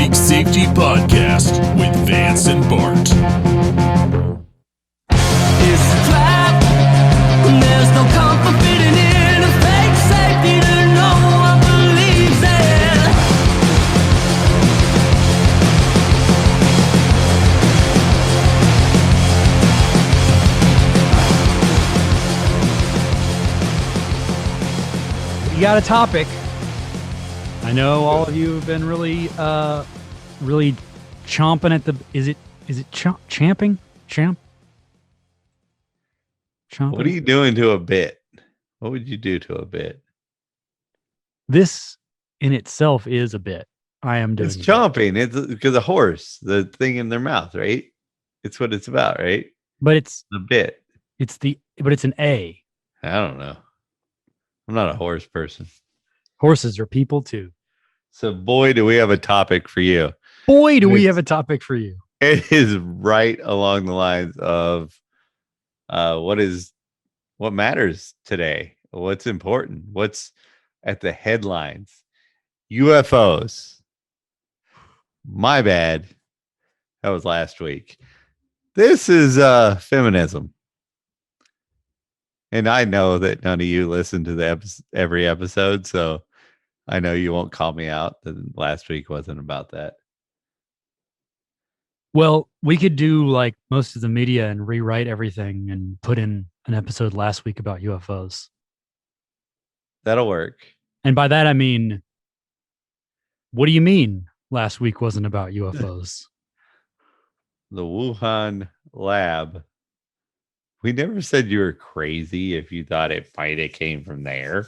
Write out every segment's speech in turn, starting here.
Big Safety Podcast with Vance and Bart. It's a trap. There's no comfort fitting in a fake safety that no one believes in. You got a topic. I know all of you have been really chomping at the. Is it champing? Chomping? What are you doing to a bit? What would you do to a bit? This in itself is a bit. I am doing. It's chomping. It's because a horse, the thing in their mouth, right? It's what it's about, right? But it's a bit. But it's an A. I don't know. I'm not a horse person. Horses are people too. So, boy, do we have a topic for you. Boy, do we have a topic for you. It is right along the lines of what matters today, what's important, what's at the headlines. UFOs. My bad. That was last week. This is feminism. And I know that none of you listen to every episode, so I know you won't call me out that last week wasn't about that. Well, we could do like most of the media and rewrite everything and put in an episode last week about UFOs. That'll work. And by that, I mean, what do you mean last week wasn't about UFOs? The Wuhan lab. We never said you were crazy if you thought it might have came from there.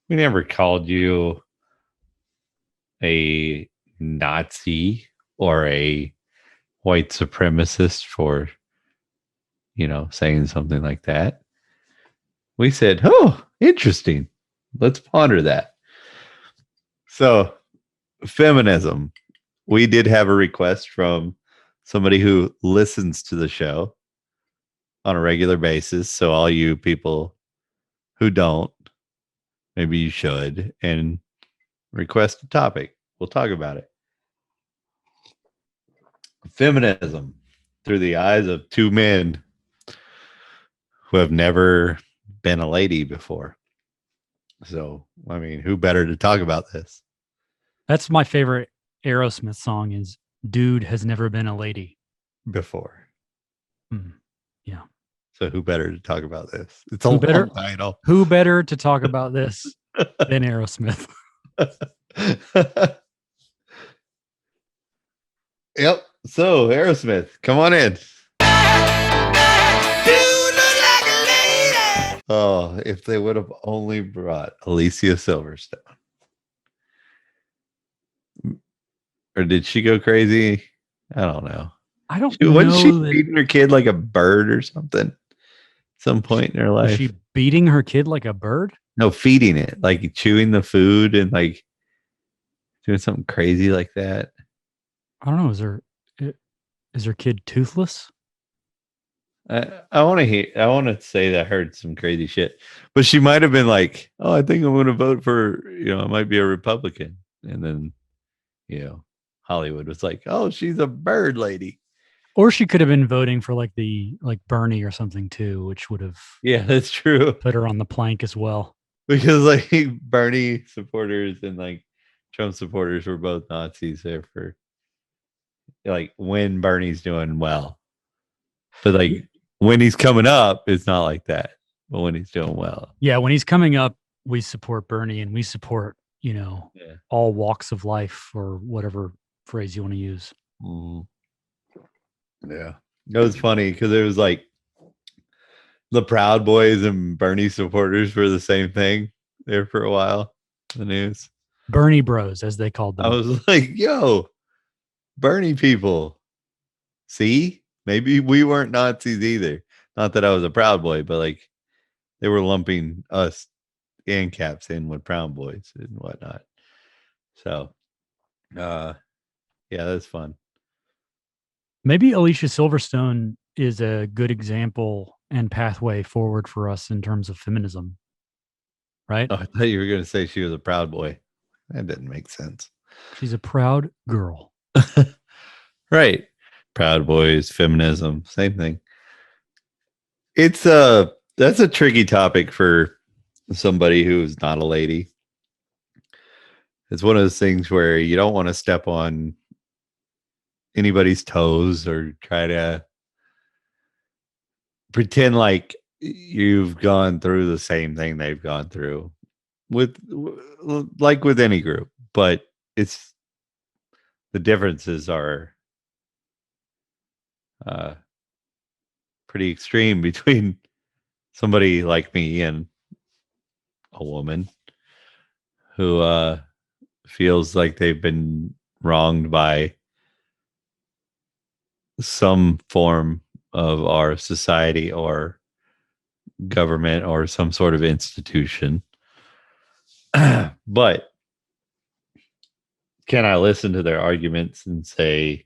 We never called you a Nazi or a white supremacist for, saying something like that. We said, oh, interesting. Let's ponder that. So, feminism. We did have a request from somebody who listens to the show on a regular basis. So all you people who don't, maybe you should, and request a topic. We'll talk about it. Feminism through the eyes of two men who have never been a lady before. So, I mean, who better to talk about this? That's my favorite Aerosmith song is Dude Has Never Been a Lady. Before. Yeah. So who better to talk about this? It's a long title. Who better to talk about this than Aerosmith? Yep. So Aerosmith, come on in. Oh, if they would have only brought Alicia Silverstone. Or did she go crazy? I don't know. I don't know. Wasn't she beating her kid like a bird or something? Some point in her life. Was she beating her kid like a bird? No, feeding it, like chewing the food and like doing something crazy like that. I don't know. Is her kid toothless? I want to say that I heard some crazy shit, but she might have been like, "Oh, I think I'm going to vote for, I might be a Republican," and then, Hollywood was like, "Oh, she's a bird lady," or she could have been voting for like Bernie or something too, which would have that's true, put her on the plank as well. Because like Bernie supporters and like Trump supporters were both Nazis there for like when Bernie's doing well, but like. When he's coming up, it's not like that. But when he's doing well. Yeah, when he's coming up, we support Bernie and we support, all walks of life or whatever phrase you want to use. Yeah. It was funny because it was like the Proud Boys and Bernie supporters were the same thing there for a while. The news. Bernie bros, as they called them. I was like, yo, Bernie people. See? Maybe we weren't Nazis either. Not that I was a Proud Boy, but like they were lumping us and Caps in with Proud Boys and whatnot. So, yeah, that's fun. Maybe Alicia Silverstone is a good example and pathway forward for us in terms of feminism. Right? Oh, I thought you were going to say she was a Proud Boy. That didn't make sense. She's a proud girl. Right. Proud Boys, feminism, same thing. It's that's a tricky topic for somebody who's not a lady. It's one of those things where you don't want to step on anybody's toes or try to pretend like you've gone through the same thing they've gone through with like with any group, but it's the differences are pretty extreme between somebody like me and a woman who feels like they've been wronged by some form of our society or government or some sort of institution. But can I listen to their arguments and say,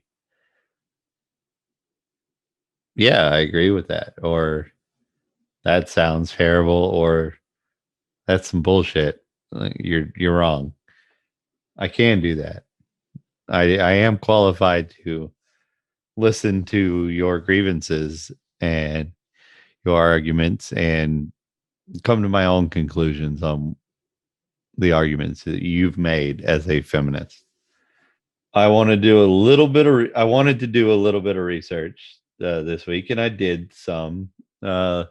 yeah, I agree with that, or that sounds terrible, or that's some bullshit. Like, you're wrong. I can do that. I am qualified to listen to your grievances and your arguments and come to my own conclusions on the arguments that you've made as a feminist. I want to do a little bit of I wanted to do a little bit of research this week, and I did some, and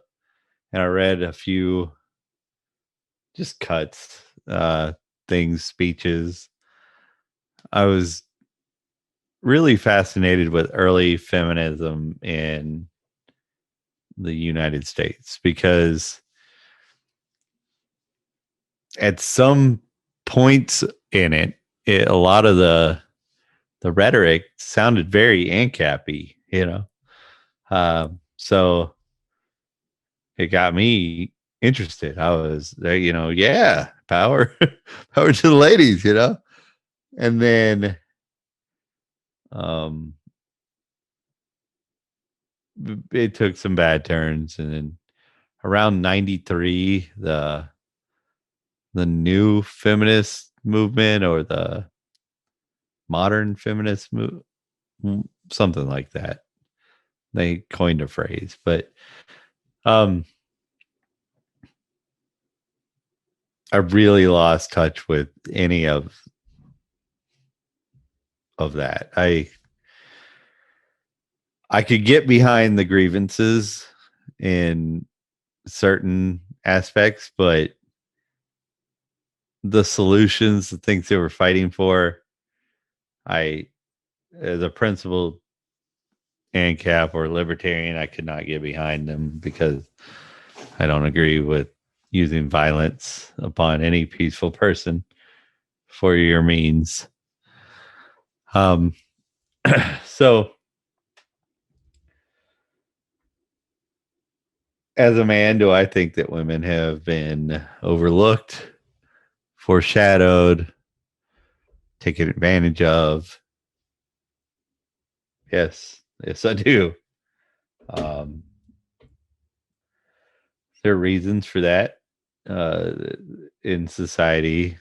I read a few just cuts, things, speeches. I was really fascinated with early feminism in the United States because at some points in it, a lot of the rhetoric sounded very ANCAP-y, you know. So it got me interested. I was there, you know, yeah, power, power to the ladies, you know. And then it took some bad turns, and then around 93, the new feminist movement or the modern feminist move, something like that. They coined a phrase, but I really lost touch with any of that. I could get behind the grievances in certain aspects, but the solutions, the things they were fighting for, as a principled ANCAP or libertarian, I could not get behind them because I don't agree with using violence upon any peaceful person for your means. So as a man, do I think that women have been overlooked, foreshadowed, taken advantage of? Yes, I do. There are reasons for that in society,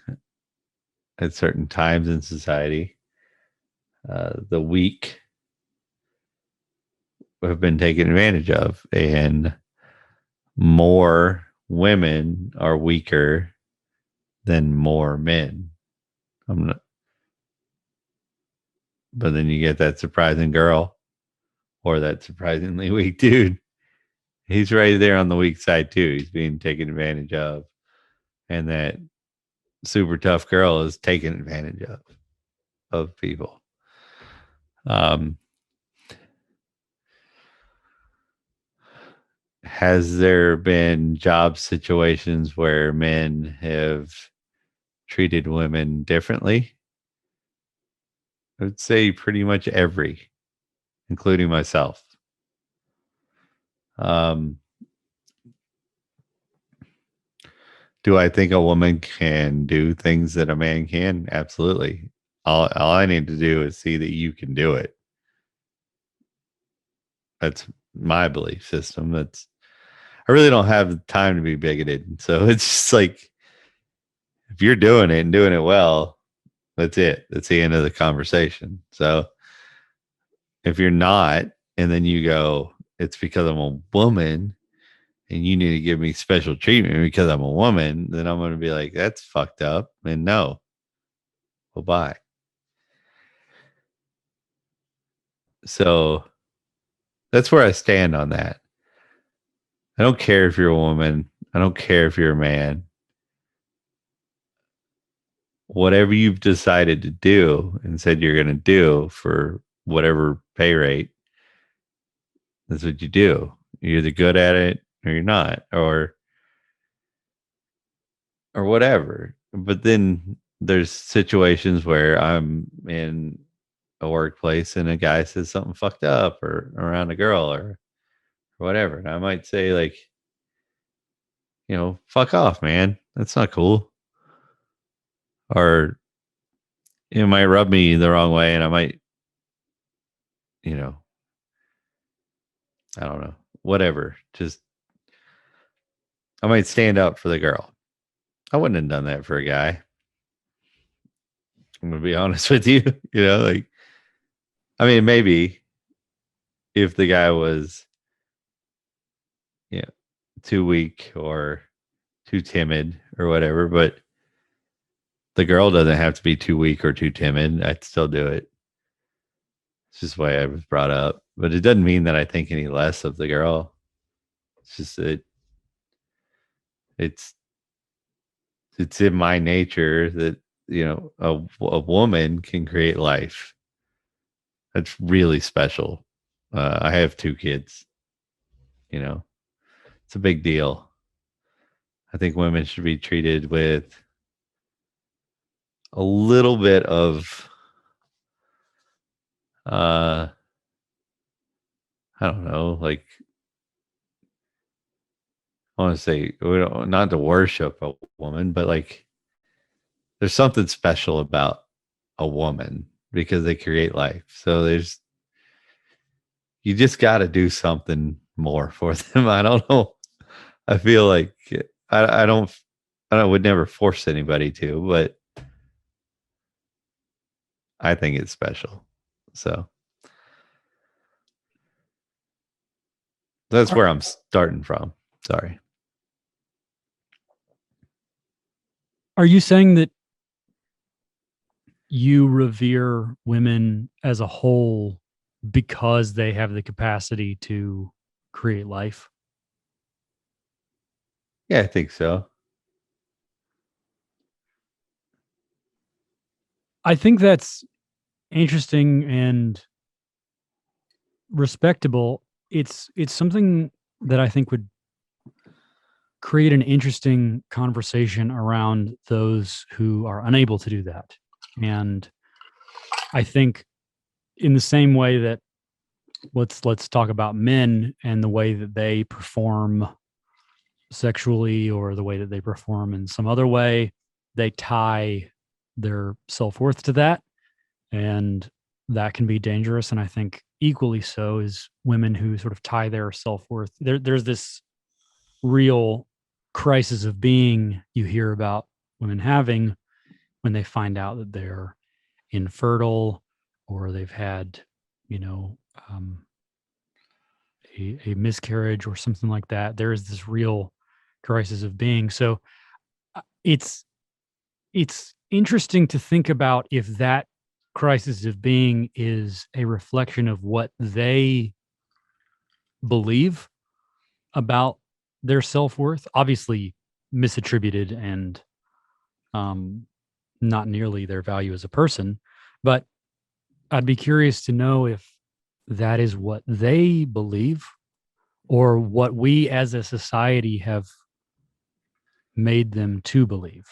at certain times in society. The weak have been taken advantage of, and more women are weaker than more men. But then you get that surprising girl or that surprisingly weak dude. He's right there on the weak side too. He's being taken advantage of. And that super tough girl is taking advantage of people. Has there been job situations where men have treated women differently? I would say pretty much every, including myself. Do I think a woman can do things that a man can? Absolutely. All I need to do is see that you can do it. That's my belief system. I really don't have the time to be bigoted. So it's just like, if you're doing it and doing it well, That's it. That's the end of the conversation. So if you're not, and then you go, it's because I'm a woman and you need to give me special treatment because I'm a woman, then I'm going to be like, that's fucked up. And no, well, bye. So that's where I stand on that. I don't care if you're a woman. I don't care if you're a man. Whatever you've decided to do and said you're going to do for whatever pay rate, that's what you do. You're either good at it or you're not, or whatever. But then there's situations where I'm in a workplace and a guy says something fucked up or around a girl or whatever. And I might say, like, fuck off, man. That's not cool. Or it might rub me the wrong way and I might, I don't know, whatever. Just, I might stand up for the girl. I wouldn't have done that for a guy. I'm going to be honest with you. Like, I mean, maybe if the guy was, too weak or too timid or whatever, but the girl doesn't have to be too weak or too timid. I'd still do it. It's just the way I was brought up. But it doesn't mean that I think any less of the girl. It's just that it's in my nature that, a woman can create life. That's really special. I have 2 kids. It's a big deal. I think women should be treated with a little bit of, I don't know, like, I want to say, not to worship a woman, but like, there's something special about a woman because they create life. So you just got to do something more for them. I don't know. I feel like I would never force anybody to, but I think it's special. So that's where I'm starting from. Sorry. Are you saying that you revere women as a whole because they have the capacity to create life? Yeah, I think so. I think that's interesting and respectable. It's something that I think would create an interesting conversation around those who are unable to do that. And I think in the same way that let's talk about men and the way that they perform sexually or the way that they perform in some other way, they tie their self-worth to that, and that can be dangerous. And I think equally so is women who sort of tie their self-worth. There's this real crisis of being you hear about women having when they find out that they're infertile or they've had, a miscarriage or something like that. There is this real crisis of being. So it's interesting to think about if that crisis of being is a reflection of what they believe about their self-worth, obviously misattributed and not nearly their value as a person. But I'd be curious to know if that is what they believe or what we as a society have made them to believe,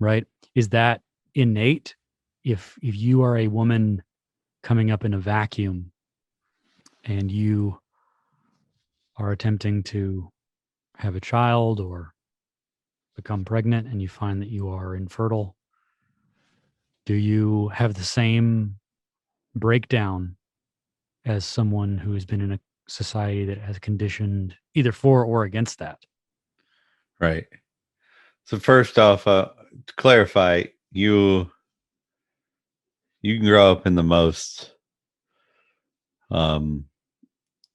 right? Is that innate? If you are a woman coming up in a vacuum and you are attempting to have a child or become pregnant and you find that you are infertile, do you have the same breakdown as someone who has been in a society that has conditioned either for or against that? Right. So first off, to clarify, you you can grow up in the most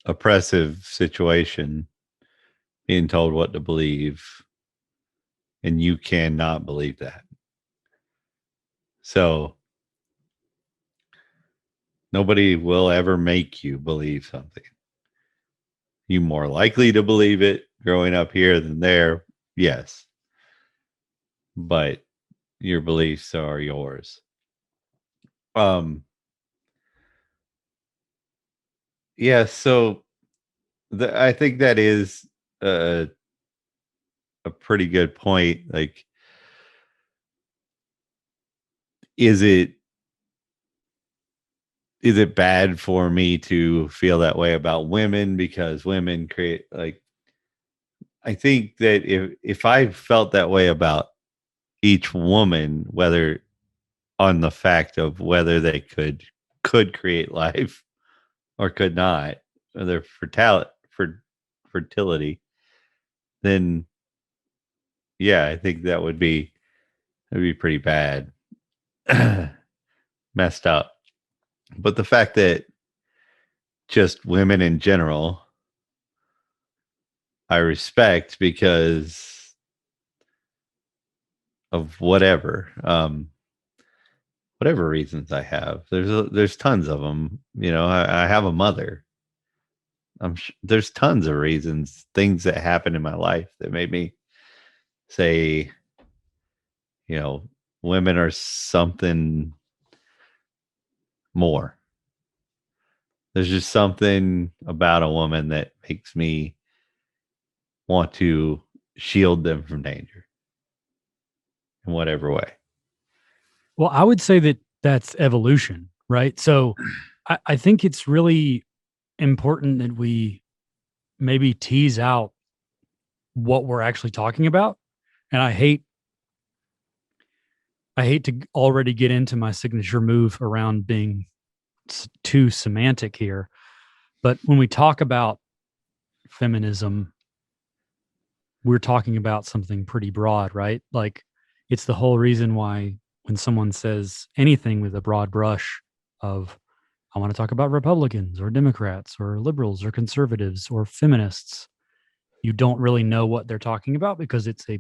oppressive situation, being told what to believe, and you cannot believe that. So nobody will ever make you believe something. You more likely to believe it growing up here than there, yes. But your beliefs are yours. Yeah, so I think that is a pretty good point. Like, is it bad for me to feel that way about women because women create, like, I think that if I felt that way about each woman, whether on the fact of whether they could create life or could not, or their fertility, then yeah, I think that'd be pretty bad. Messed up. But the fact that just women in general I respect because of whatever reasons I have. There's tons of them. You know, I have a mother. There's tons of reasons, things that happened in my life that made me say, you know, women are something more. There's just something about a woman that makes me want to shield them from danger in whatever way. Well, I would say that that's evolution, right? So I think it's really important that we maybe tease out what we're actually talking about. And I hate to already get into my signature move around being too semantic here. But when we talk about feminism, we're talking about something pretty broad, right? Like, it's the whole reason why when someone says anything with a broad brush of, I want to talk about Republicans or Democrats or liberals or conservatives or feminists, you don't really know what they're talking about because it's a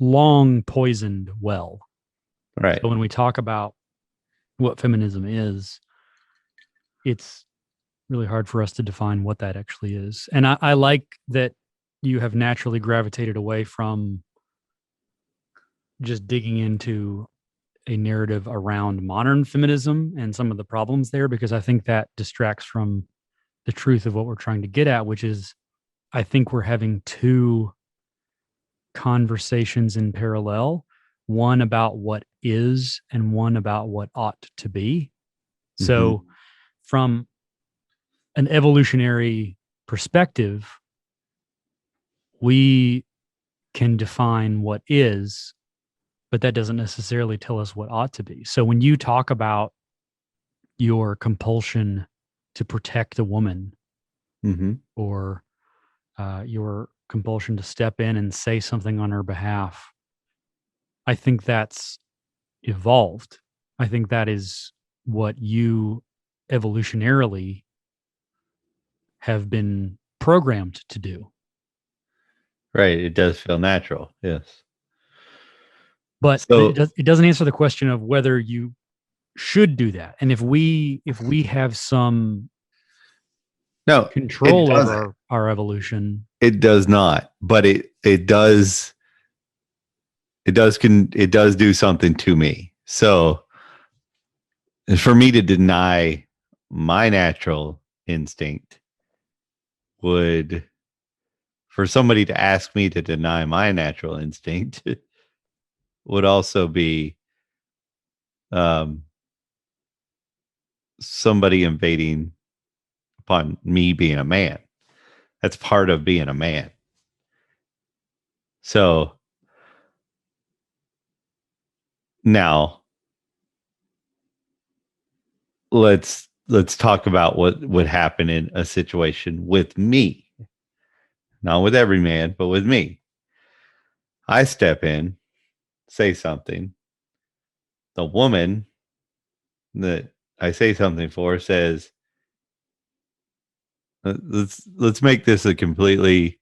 long poisoned well. Right. So when we talk about what feminism is, it's really hard for us to define what that actually is. And I like that you have naturally gravitated away from just digging into a narrative around modern feminism and some of the problems there, because I think that distracts from the truth of what we're trying to get at, which is I think we're having two conversations in parallel, one about what is and one about what ought to be. So from an evolutionary perspective, we can define what is, but that doesn't necessarily tell us what ought to be. So when you talk about your compulsion to protect a woman, or your compulsion to step in and say something on her behalf, I think that's evolved. I think that is what you evolutionarily have been programmed to do. Right. It does feel natural. Yes. But So it doesn't answer the question of whether you should do that. And if we have some no, control it over our evolution, it does not, but it does do something to me. So for me to deny my natural instinct would, for somebody to ask me to deny my natural instinct would also be somebody invading upon me being a man. That's part of being a man. So now let's talk about what would happen in a situation with me. Not with every man, but with me. I step in, say something. The woman that I say something for says, let's make this a completely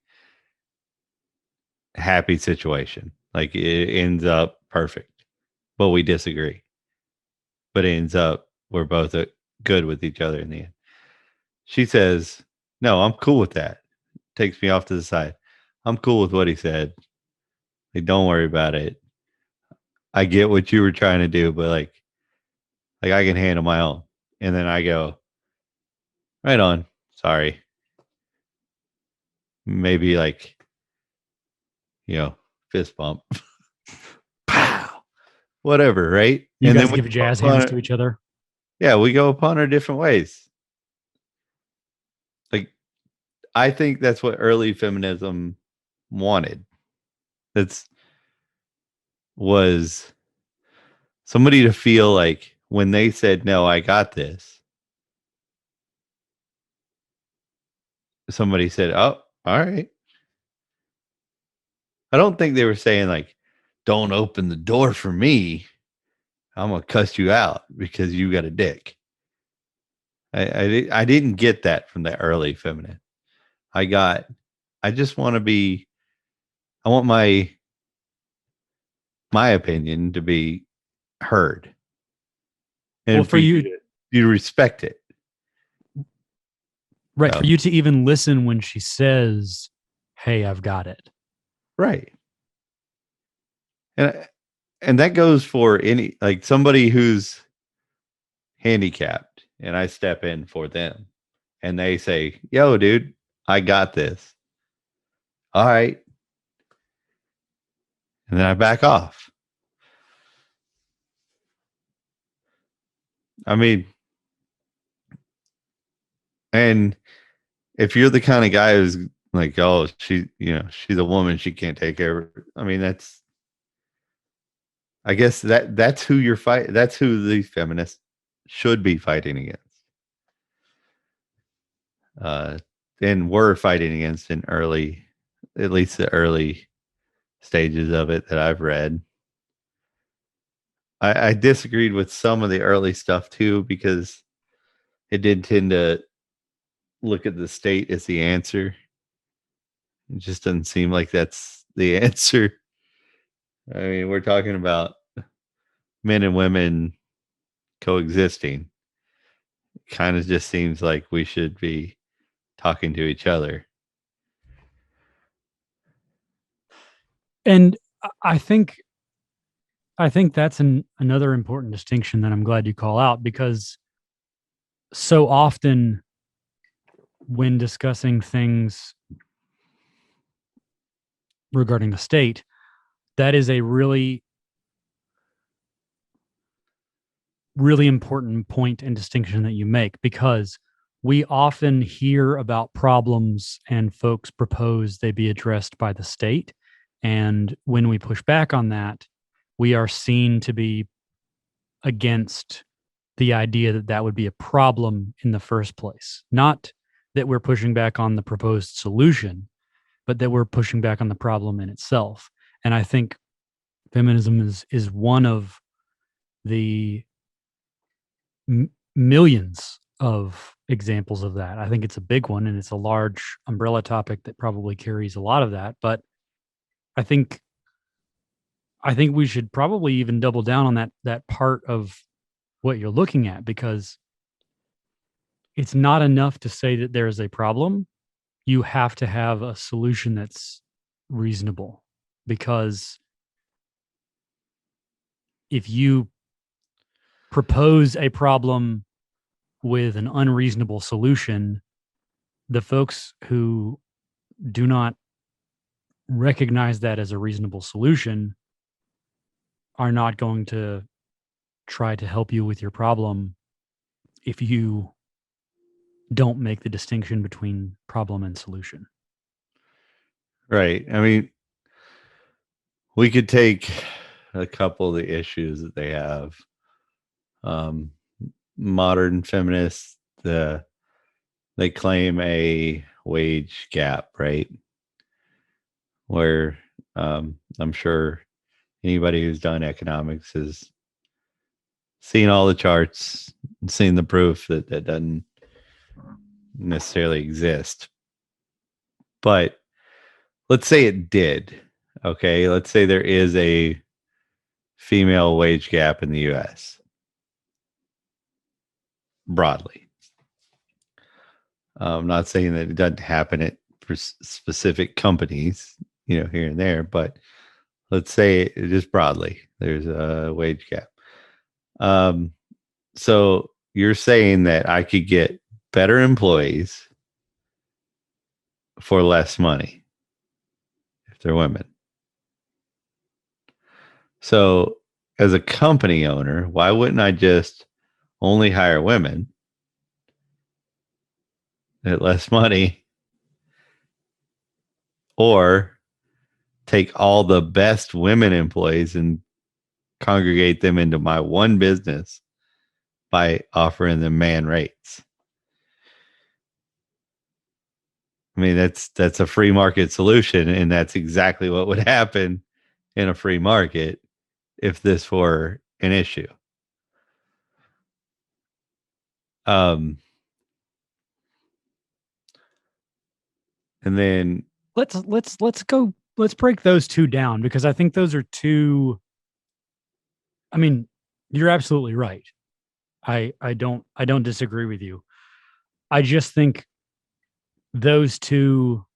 happy situation. Like it ends up perfect, but we disagree. But it ends up we're both good with each other in the end. She says, "No, I'm cool with that." Takes me off to the side. I'm cool with what he said. Like, don't worry about it. I get what you were trying to do, but like I can handle my own. And then I go, right on. Sorry. Maybe like, fist bump. Pow. Whatever, right? You And guys then we give go jazz upon hands to each other. yeah, we go upon our different ways. Like I think that's what early feminism wanted. That's was somebody to feel like when they said, no, I got this, somebody said, oh, all right. I don't think they were saying, like, don't open the door for me. I'm going to cuss you out because you got a dick. I didn't get that from the early feminine. I just want to be, I want my opinion to be heard. And Well, for you, you respect it. right? So, For you to even listen when she says, "Hey, I've got it." right. And that goes for any, like, somebody who's handicapped and I step in for them and they say, yo, dude, I got this. All right. And then I back off. I mean, and if you're the kind of guy who's like, oh, she's a woman, she can't take care of her. I mean, I guess that's who you're fighting. That's who the feminists should be fighting against. And were fighting against in at least the early stages of it that I've read. I disagreed with some of the early stuff too, because it did tend to look at the state as the answer. It just doesn't seem like that's the answer. I mean, we're talking about men and women coexisting. It kind of just seems like we should be talking to each other. And I think that's another important distinction that I'm glad you call out, because so often when discussing things regarding the state, that is a really, really important point and distinction that you make, because we often hear about problems and folks propose they be addressed by the state. And when we push back on that, we are seen to be against the idea that that would be a problem in the first place. Not that we're pushing back on the proposed solution, but that we're pushing back on the problem in itself. And I think feminism is one of the millions of examples of that. I think it's a big one, and it's a large umbrella topic that probably carries a lot of that. But I think we should probably even double down on that part of what you're looking at, because it's not enough to say that there is a problem. You have to have a solution that's reasonable, because if you propose a problem with an unreasonable solution, the folks who do not recognize that as a reasonable solution are not going to try to help you with your problem if you don't make the distinction between problem and solution. Right. I mean, we could take a couple of the issues that they have. Modern feminists, they claim a wage gap, right? Where I'm sure anybody who's done economics has seen all the charts, seen the proof that that doesn't necessarily exist. But let's say it did. Okay, let's say there is a female wage gap in the US broadly. I'm not saying that it doesn't happen at specific companies, here and there, but let's say just broadly there's a wage gap. So you're saying that I could get better employees for less money if they're women. So as a company owner, why wouldn't I just only hire women at less money, or take all the best women employees and congregate them into my one business by offering them man rates? I mean, that's a free market solution, and that's exactly what would happen in a free market if this were an issue. And then Let's break those two down, because I think those are two. I mean, you're absolutely right. I don't disagree with you. I just think those two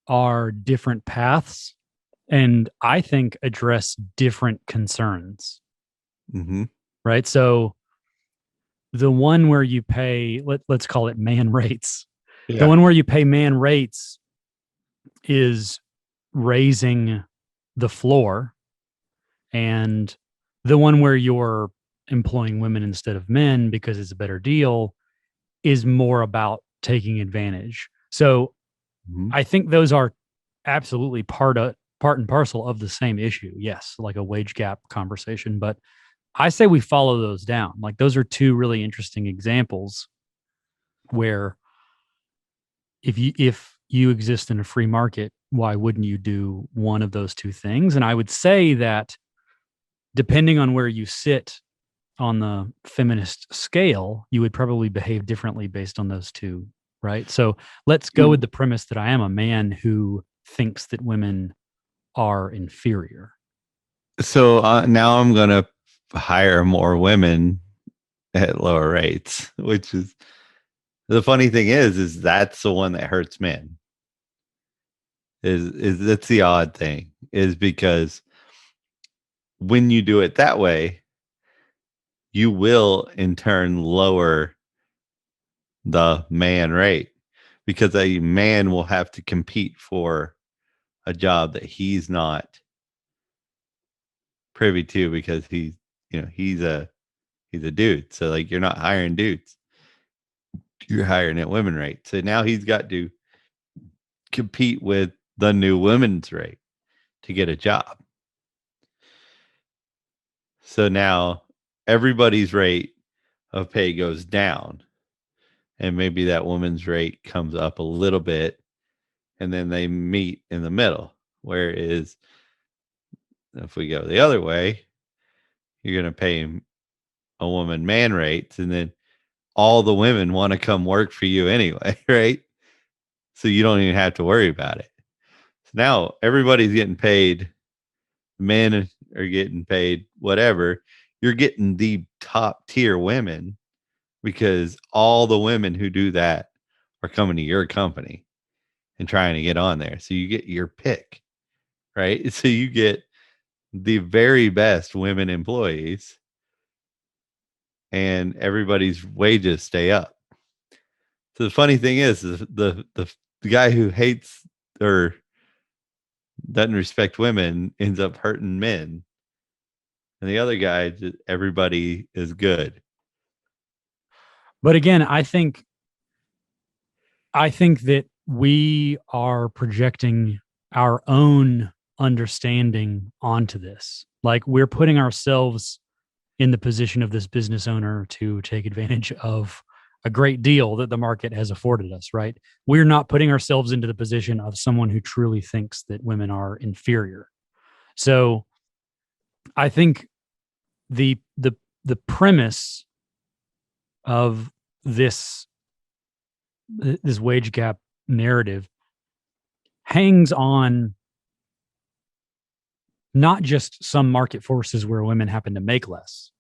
are different paths, and I think address different concerns. mhm. Right? So the one where you pay, let's call it man rates. The one where you pay man rates is raising the floor, and the one where you're employing women instead of men because it's a better deal is more about taking advantage. So Mhm. I think those are absolutely part and parcel of the same issue. Yes, like a wage gap conversation, but I say we follow those down. Like, those are two really interesting examples where if you exist in a free market, why wouldn't you do one of those two things? And I would say that depending on where you sit on the feminist scale, you would probably behave differently based on those two, right? So let's go with the premise that I am a man who thinks that women are inferior. So now I'm going to hire more women at lower rates, which is the funny thing is that's the one that hurts men. Is that's the odd thing, is because when you do it that way, you will in turn lower the man rate, because a man will have to compete for a job that he's not privy to, because he's a dude. So like, you're not hiring dudes, you're hiring at women rate. So now he's got to compete with the new women's rate to get a job. So now everybody's rate of pay goes down, and maybe that woman's rate comes up a little bit, and then they meet in the middle. Whereas if we go the other way, you're going to pay a woman man rates, and then all the women want to come work for you anyway, right? So you don't even have to worry about it. So now everybody's getting paid. Men are getting paid whatever. You're getting the top tier women, because all the women who do that are coming to your company and trying to get on there. So you get your pick, right? So you get the very best women employees, and everybody's wages stay up. So the funny thing is the guy who hates or doesn't respect women ends up hurting men, and the other guy, everybody is good. But again, I think that we are projecting our own understanding onto this. Like, we're putting ourselves in the position of this business owner to take advantage of a great deal that the market has afforded us, right? We're not putting ourselves into the position of someone who truly thinks that women are inferior. So I think the premise of this wage gap narrative hangs on not just some market forces where women happen to make less.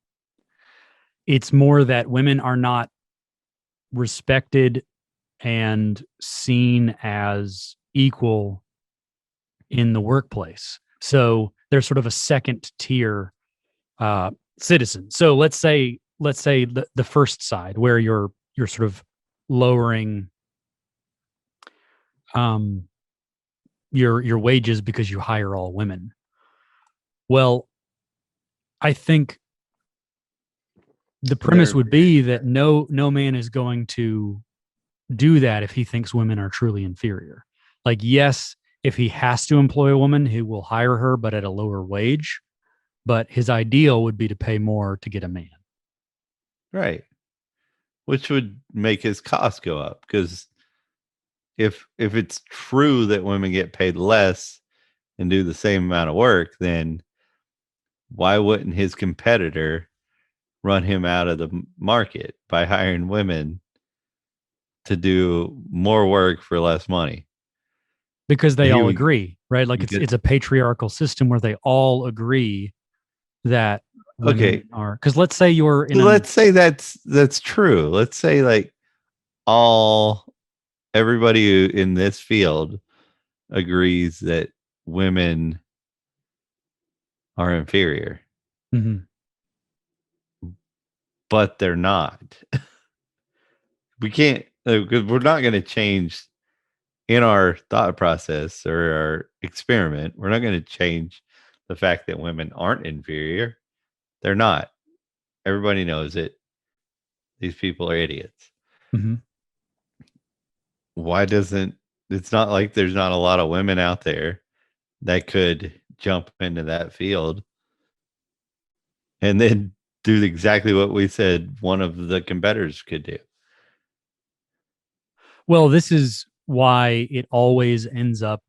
It's more that women are not respected and seen as equal in the workplace. So they're sort of a second tier citizen. So let's say the first side where you're sort of lowering your wages because you hire all women. Well, I think the premise would be that no man is going to do that if he thinks women are truly inferior. Like, yes, if he has to employ a woman, he will hire her, but at a lower wage. But his ideal would be to pay more to get a man. Right. Which would make his costs go up, because if it's true that women get paid less and do the same amount of work, then why wouldn't his competitor run him out of the market by hiring women to do more work for less money? Because they all agree, right? Like it's a patriarchal system where they all agree that women are. Because let's say you're in. Let's say that's true. Let's say like everybody in this field agrees that women are inferior, but they're not. We can't, because we're not going to change in our thought process or our experiment. We're not going to change the fact that women aren't inferior. They're not. Everybody knows it. These people are idiots. Why doesn't, it's not like there's not a lot of women out there that could jump into that field and then do exactly what we said one of the competitors could do. Well, this is why it always ends up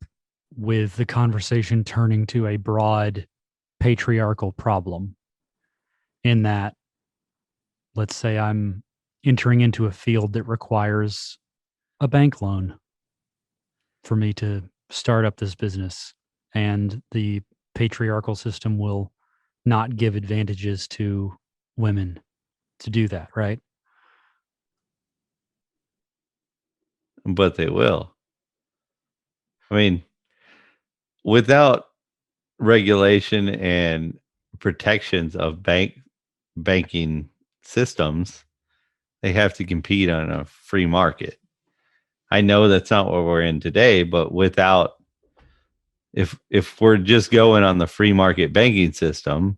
with the conversation turning to a broad patriarchal problem. In that, let's say I'm entering into a field that requires a bank loan for me to start up this business, and the patriarchal system will not give advantages to women to do that, right? But they will. I mean, without regulation and protections of banking systems, they have to compete on a free market. I know that's not what we're in today, but if we're just going on the free market banking system,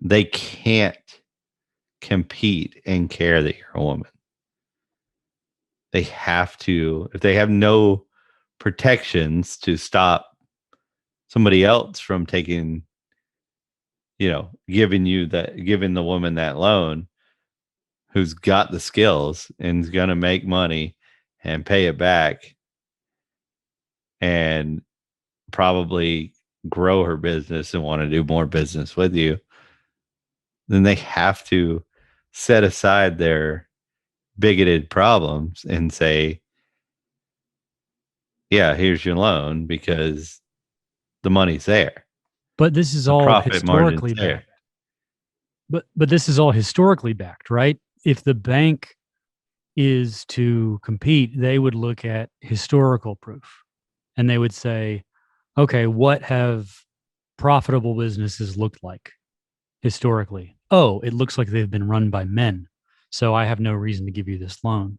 they can't compete and care that you're a woman. They have to, if they have no protections to stop somebody else from taking, giving the woman that loan, who's got the skills and is going to make money and pay it back and probably grow her business and want to do more business with you, then they have to set aside their bigoted problems and say, yeah, here's your loan because the money's there. But this is all historically backed. But this is all historically backed, right? If the bank is to compete, they would look at historical proof and they would say, okay, what have profitable businesses looked like historically? Oh, it looks like they've been run by men. So I have no reason to give you this loan.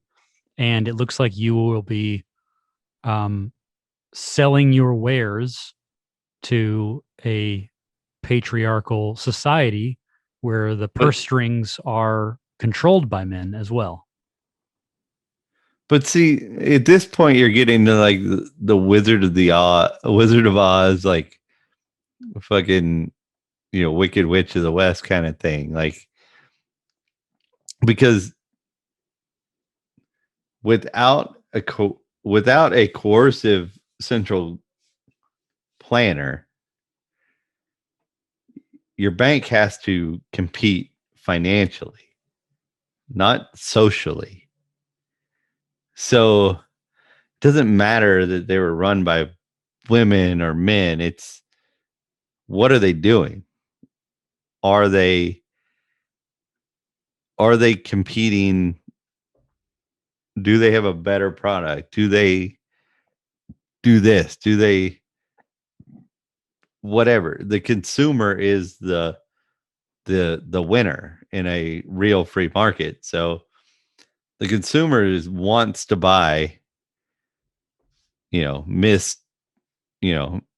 And it looks like you will be selling your wares to a patriarchal society where the purse strings are controlled by men as well. But see, at this point, you're getting to like the Wizard of Oz, like fucking, Wicked Witch of the West kind of thing. Like, because without a coercive central planner, your bank has to compete financially, not socially. So it doesn't matter that they were run by women or men. It's what are they doing? Are they competing? Do they have a better product? Do they do this? Do they whatever? The consumer is the winner in a real free market. So the consumer wants to buy, Miss,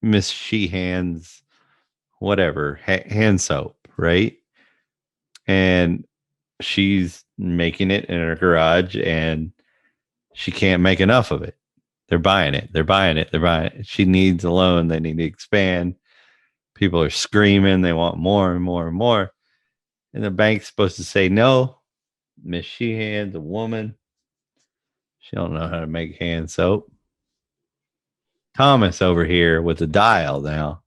Miss Sheehan's whatever hand soap, right? And she's making it in her garage and she can't make enough of it. They're buying it. They're buying it. They're buying it. She needs a loan. They need to expand. People are screaming. They want more and more and more. And the bank's supposed to say, no, Miss Sheehan's a woman. She don't know how to make hand soap. Thomas over here with the dial now.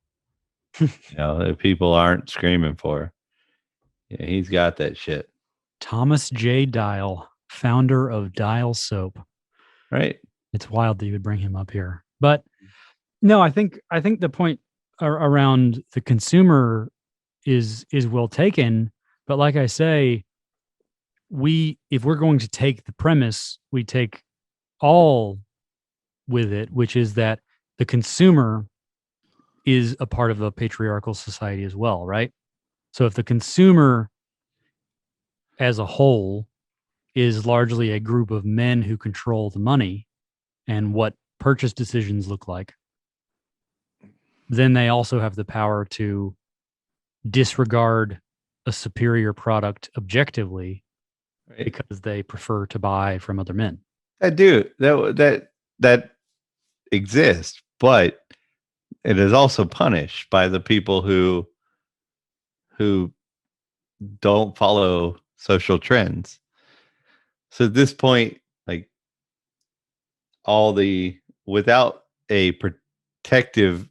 That people aren't screaming for. Yeah, he's got that shit. Thomas J. Dial, founder of Dial Soap. Right. It's wild that you would bring him up here. But no, I think the point around the consumer is well taken. But like I say, if we're going to take the premise, we take all with it, which is that the consumer is a part of a patriarchal society as well, right? So if the consumer as a whole is largely a group of men who control the money and what purchase decisions look like, then they also have the power to disregard a superior product objectively, right, because they prefer to buy from other men. I do. That exists, but it is also punished by the people who don't follow social trends. So at this point, like without a protective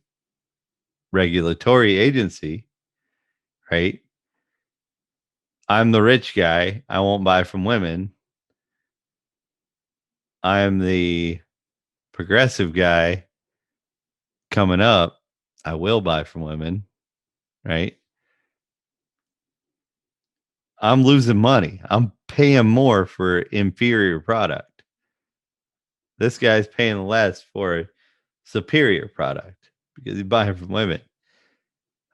regulatory agency, right? I'm the rich guy. I won't buy from women. I'm the progressive guy coming up. I will buy from women, right? I'm losing money. I'm paying more for inferior product. This guy's paying less for a superior product because he's buying from women.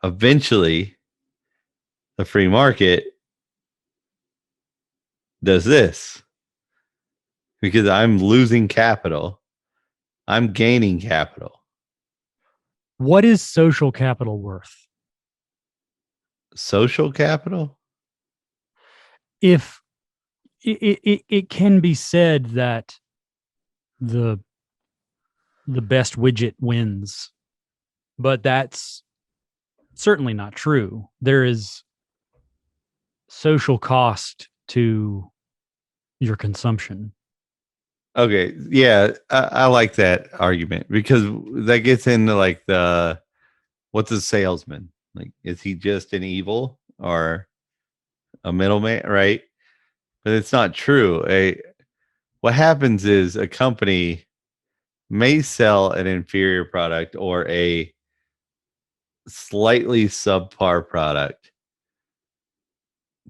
Eventually, the free market does this because I'm losing capital. I'm gaining capital. What is social capital worth? Social capital? If it can be said that the best widget wins, but that's certainly not true. There is social cost to your consumption. Okay, yeah, I like that argument because that gets into like what's a salesman? Like, is he just an evil or a middleman, right? But it's not true. What happens is a company may sell an inferior product or a slightly subpar product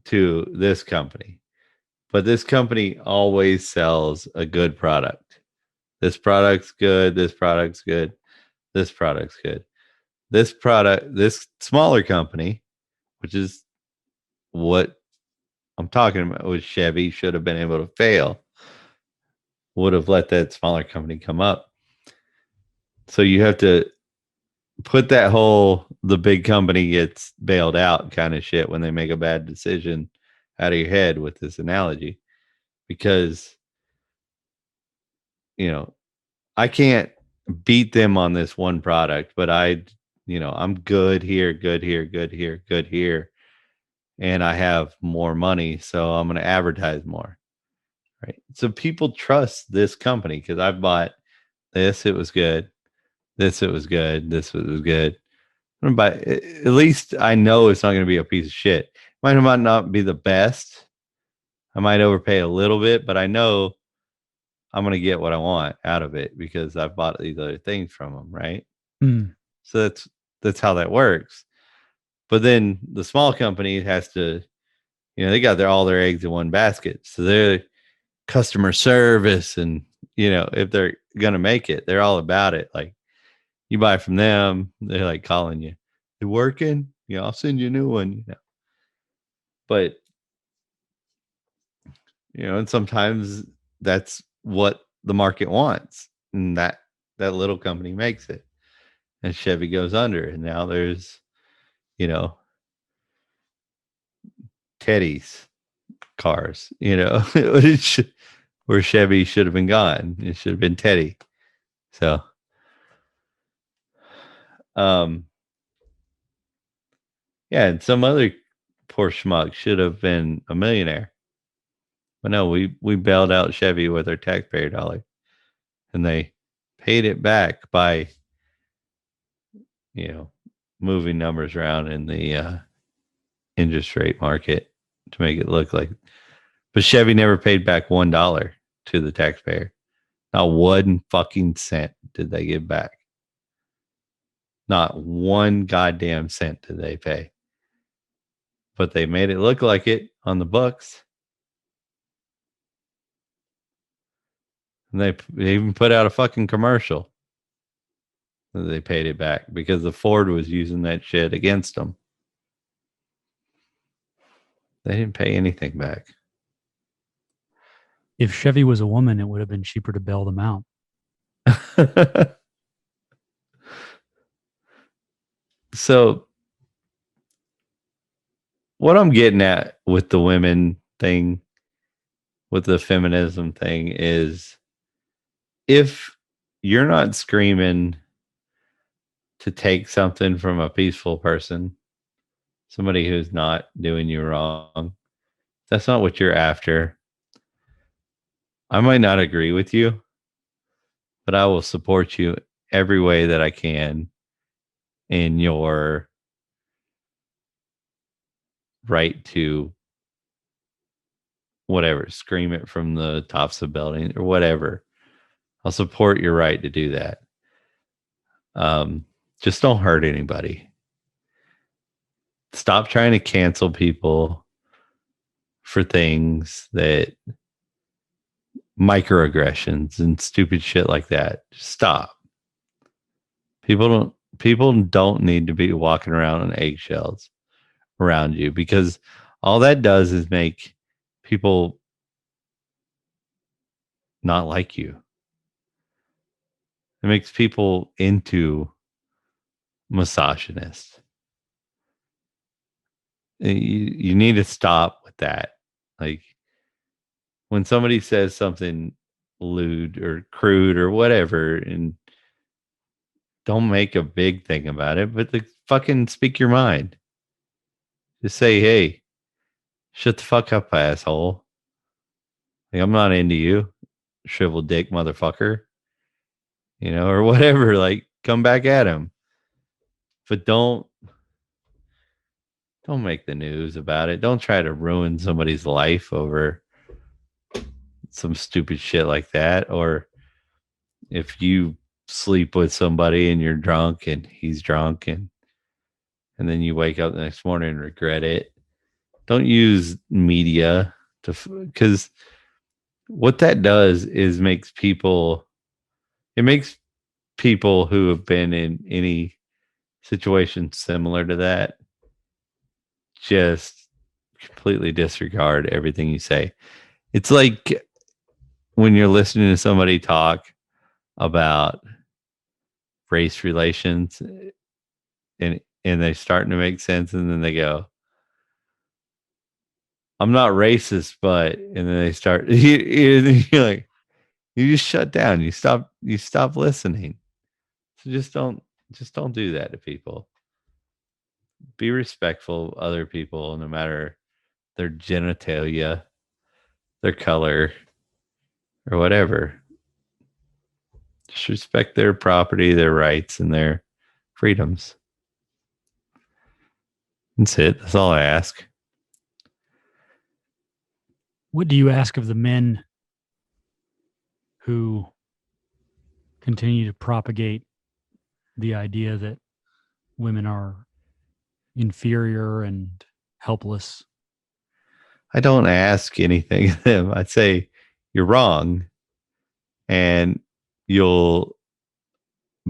to this company, but this company always sells a good product. This product's good. This product's good. This product's good. This smaller company, which is what I'm talking about with Chevy, should have been able to fail, would have let that smaller company come up. So you have to put that whole the big company gets bailed out kind of shit when they make a bad decision out of your head with this analogy, because I can't beat them on this one product, but I'm good here, good here, good here, good here, and I have more money, so I'm going to advertise more, right? So people trust this company because I've bought this, it was good. This, it was good. This was good. But at least I know it's not going to be a piece of shit. Might not be the best. I might overpay a little bit, but I know I'm going to get what I want out of it because I've bought these other things from them, right? Mm. So that's how that works. But then the small company has to, they got all their eggs in one basket. So they're customer service and, if they're going to make it, they're all about it. Like you buy from them, they're like calling you. It working? I'll send you a new one, But, and sometimes that's what the market wants. And that little company makes it. And Chevy goes under. And now there's, Teddy's cars, where Chevy should have been gone. It should have been Teddy. So, yeah, and some other poor schmuck should have been a millionaire. But no, we bailed out Chevy with our taxpayer dollar, and they paid it back by, moving numbers around in the interest rate market to make it look like. But Chevy never paid back $1 to the taxpayer. Not one fucking cent did they give back. Not one goddamn cent did they pay. But they made it look like it on the books. And they even put out a fucking commercial that they paid it back because the Ford was using that shit against them. They didn't pay anything back. If Chevy was a woman, it would have been cheaper to bail them out. So what I'm getting at with the women thing, with the feminism thing, is if you're not screaming to take something from a peaceful person, somebody who's not doing you wrong, that's not what you're after. I might not agree with you, but I will support you every way that I can in your right to whatever, scream it from the tops of buildings or whatever. I'll support your right to do that. Just don't hurt anybody. Stop trying to cancel people for things that microaggressions and stupid shit like that. Just stop. People don't need to be walking around on eggshells around you, because all that does is make people not like you. It makes people into misogynists. You need to stop with that. Like when somebody says something lewd or crude or whatever, and don't make a big thing about it, but fucking speak your mind. Just say, hey, shut the fuck up, asshole. Like, I'm not into you, shriveled dick motherfucker. Or whatever. Like, come back at him. But don't make the news about it. Don't try to ruin somebody's life over some stupid shit like that. Or if you sleep with somebody and you're drunk and he's drunk and then you wake up the next morning and regret it. Don't use media because what that does is makes people who have been in any situation similar to that just completely disregard everything you say. It's like when you're listening to somebody talk about race relations and they're starting to make sense, and then they go, I'm not racist, but, and then they start, you're like, you just shut down. You stop listening. So just don't do that to people. Be respectful of other people, no matter their genitalia, their color, or whatever. Just respect their property, their rights, and their freedoms. That's it. That's all I ask. What do you ask of the men who continue to propagate the idea that women are inferior and helpless? I don't ask anything of them. I say you're wrong, and you'll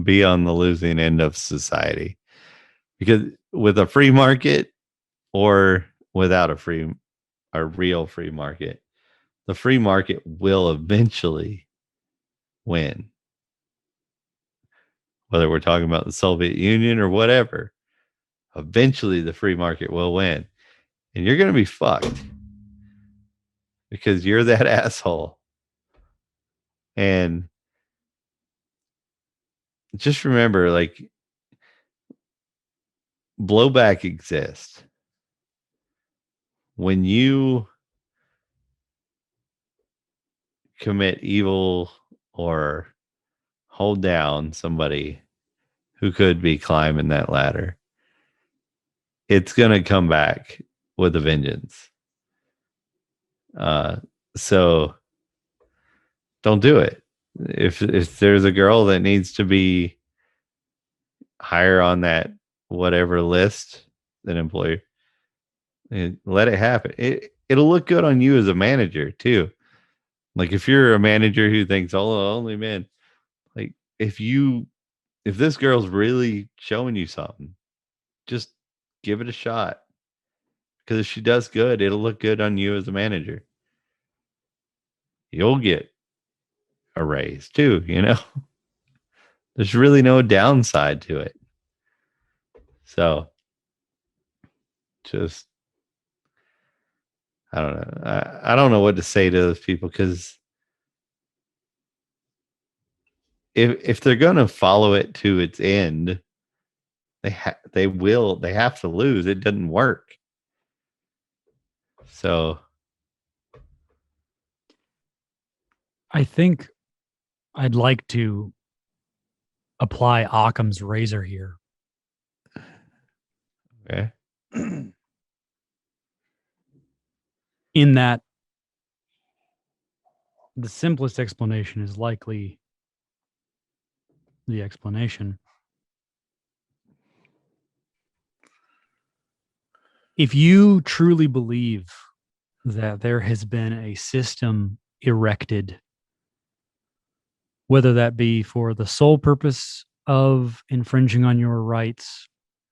be on the losing end of society. Because with a free market or without a real free market, the free market will eventually win. Whether we're talking about the Soviet Union or whatever, eventually the free market will win. And you're going to be fucked because you're that asshole. And just remember, like, blowback exists. When you commit evil or hold down somebody who could be climbing that ladder, it's going to come back with a vengeance. So don't do it. If there's a girl that needs to be higher on that whatever list, an employer, let it happen. It'll look good on you as a manager too. Like if you're a manager who thinks, oh, only men, like if this girl's really showing you something, just give it a shot. Because if she does good, it'll look good on you as a manager. You'll get a raise too, you know? There's really no downside to it. So just, I don't know. I don't know what to say to those people because if they're going to follow it to its end, they have to lose. It doesn't work. So I think I'd like to apply Occam's razor here. okay. In that the simplest explanation is likely the explanation. If you truly believe that there has been a system erected, whether that be for the sole purpose of infringing on your rights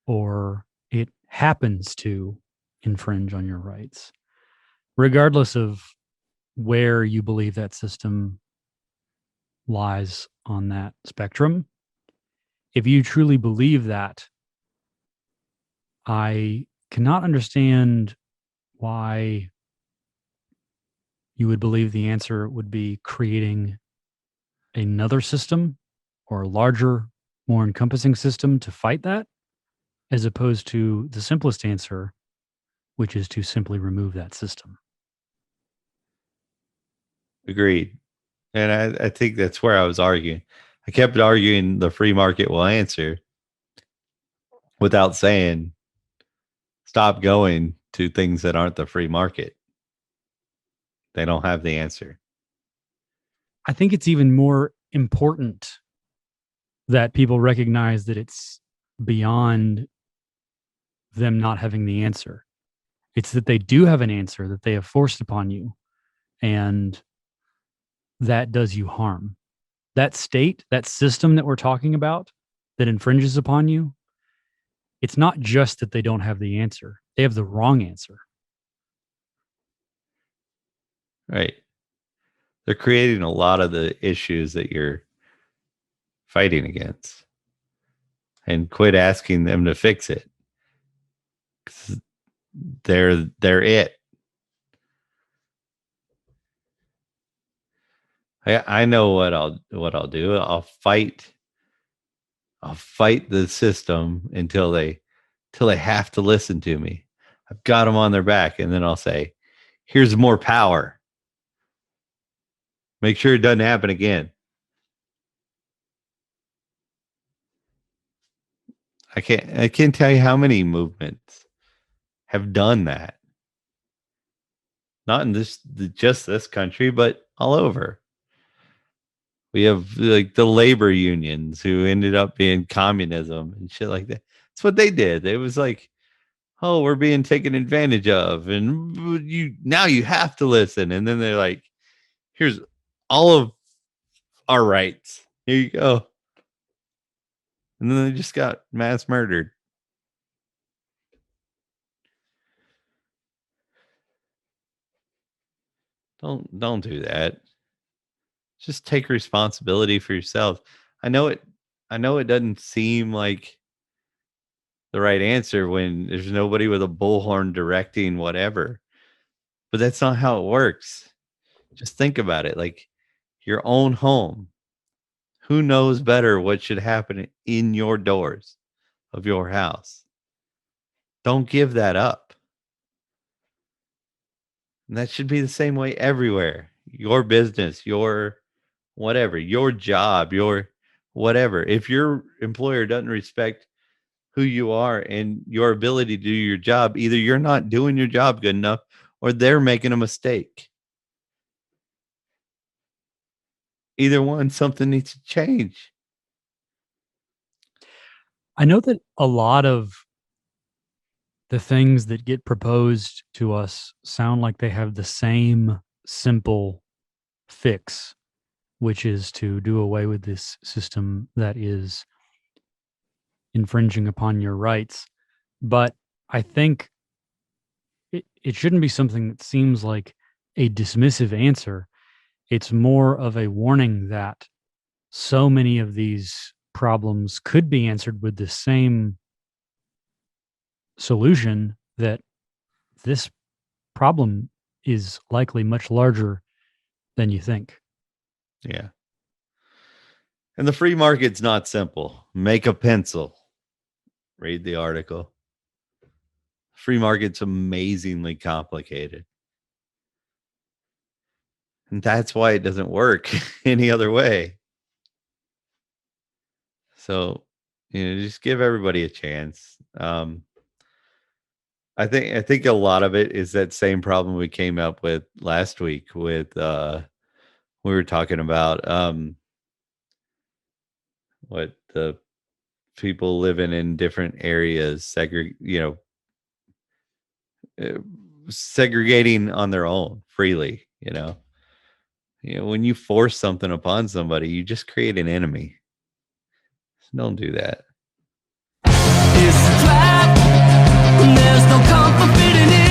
or it happens to infringe on your rights, regardless of where you believe that system lies on that spectrum, if you truly believe that, I cannot understand why you would believe the answer would be creating another system or a larger, more encompassing system to fight that, as opposed to the simplest answer, which is to simply remove that system. Agreed. And I think that's where I was arguing. I kept arguing the free market will answer without saying stop going to things that aren't the free market. They don't have the answer. I think it's even more important that people recognize that it's beyond them not having the answer. It's that they do have an answer that they have forced upon you, and that does you harm. That state, that system that we're talking about that infringes upon you, it's not just that they don't have the answer. They have the wrong answer. Right. They're creating a lot of the issues that you're fighting against. And quit asking them to fix it. They're it. I know what I'll do. I'll fight the system until they have to listen to me. I've got them on their back, and then I'll say, "Here's more power. Make sure it doesn't happen again." I can't tell you how many movements have done that. Not in just this country, but all over. We have like the labor unions who ended up being communism and shit like that. That's what they did. It was like, oh, we're being taken advantage of, and you have to listen. And then they're like, here's all of our rights. Here you go. And then they just got mass murdered. Don't do that. Just take responsibility for yourself. I know it doesn't seem like the right answer when there's nobody with a bullhorn directing whatever. But that's not how it works. Just think about it. Like your own home. Who knows better what should happen in your doors of your house? Don't give that up. And that should be the same way everywhere. Your business, your whatever, your job, your whatever. If your employer doesn't respect who you are and your ability to do your job, either you're not doing your job good enough or they're making a mistake. Either one, something needs to change. I know that a lot of the things that get proposed to us sound like they have the same simple fix, which is to do away with this system that is infringing upon your rights. But I think it shouldn't be something that seems like a dismissive answer. It's more of a warning that so many of these problems could be answered with the same solution, that this problem is likely much larger than you think. Yeah. And the free market's not simple. Make a pencil. Read the article. Free market's amazingly complicated. And that's why it doesn't work any other way. So, just give everybody a chance. I think a lot of it is that same problem we came up with last week with we were talking about what the people living in different areas segregating on their own freely. When you force something upon somebody, you just create an enemy. Don't do that. It's a trap. There's no comfort fitting in.